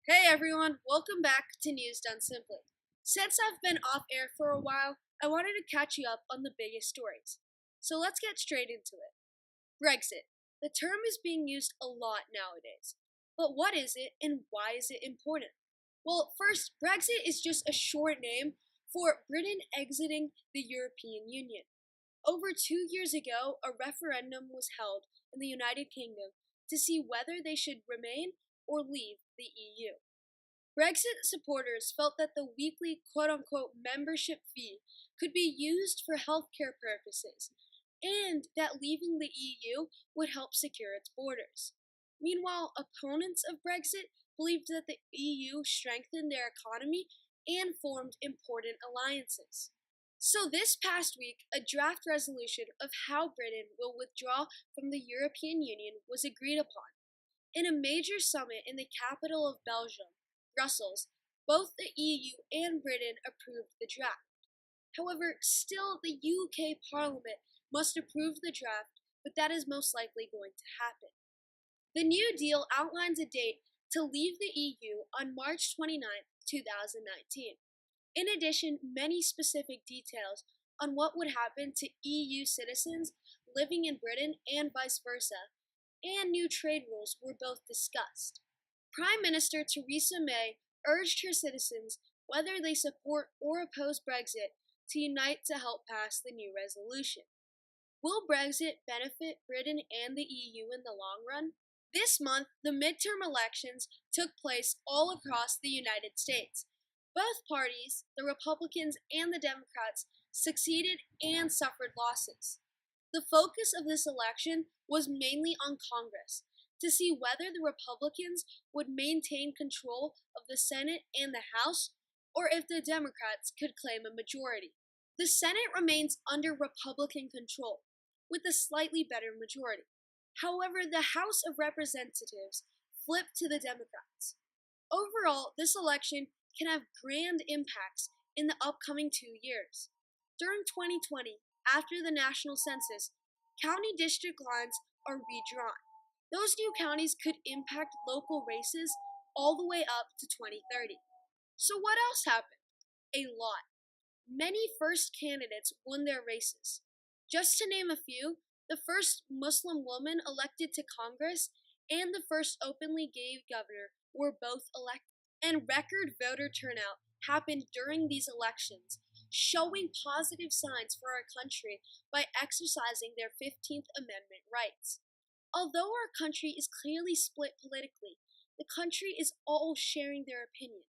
Hey everyone, welcome back to News Done Simply. Since I've been off air for a while, I wanted to catch you up on the biggest stories. So let's get straight into it. Brexit. The term is being used a lot nowadays. But what is it and why is it important? Well, first, Brexit is just a short name for Britain exiting the European Union. Over 2 years ago, a referendum was held in the United Kingdom to see whether they should remain or leave the EU. Brexit supporters felt that the weekly quote unquote membership fee could be used for healthcare purposes, and that leaving the EU would help secure its borders. Meanwhile, opponents of Brexit believed that the EU strengthened their economy and formed important alliances. So, this past week, a draft resolution of how Britain will withdraw from the European Union was agreed upon. In a major summit in the capital of Belgium, Brussels, both the EU and Britain approved the draft. However, still the UK Parliament must approve the draft, but that is most likely going to happen. The New Deal outlines a date to leave the EU on March 29, 2019. In addition, many specific details on what would happen to EU citizens living in Britain and vice versa, and new trade rules were both discussed. Prime Minister Theresa May urged her citizens, whether they support or oppose Brexit, to unite to help pass the new resolution. Will Brexit benefit Britain and the EU in the long run? This month, the midterm elections took place all across the United States. Both parties, the Republicans and the Democrats, succeeded and suffered losses. The focus of this election was mainly on Congress, to see whether the Republicans would maintain control of the Senate and the House, or if the Democrats could claim a majority. The Senate remains under Republican control, with a slightly better majority. However, the House of Representatives flipped to the Democrats. Overall, this election can have grand impacts in the upcoming 2 years. During 2020, after the national census, county district lines are redrawn. Those new counties could impact local races all the way up to 2030. So what else happened? A lot. Many first candidates won their races. Just to name a few, the first Muslim woman elected to Congress and the first openly gay governor were both elected. And record voter turnout happened during these elections, showing positive signs for our country by exercising their 15th Amendment rights. Although our country is clearly split politically, the country is all sharing their opinion.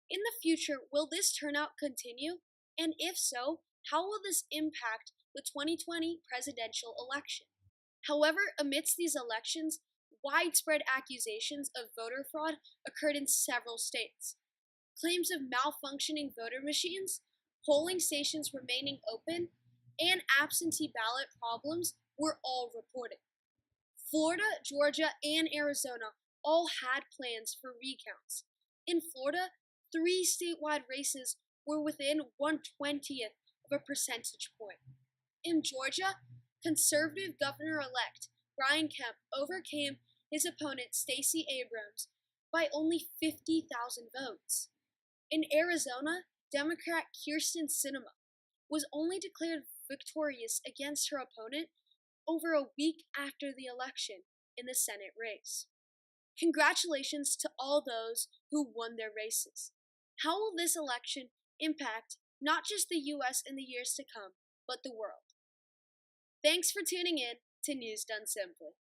In the future, will this turnout continue? And if so, how will this impact the 2020 presidential election? However, amidst these elections, widespread accusations of voter fraud occurred in several states. Claims of malfunctioning voter machines, polling stations remaining open, and absentee ballot problems were all reported. Florida, Georgia, and Arizona all had plans for recounts. In Florida, 3 statewide races were within 1/20th of a percentage point. In Georgia, conservative governor-elect Brian Kemp overcame his opponent Stacey Abrams by only 50,000 votes. In Arizona, Democrat Kyrsten Sinema was only declared victorious against her opponent over a week after the election in the Senate race. Congratulations to all those who won their races. How will this election impact not just the US in the years to come, but the world? Thanks for tuning in to News Done Simply.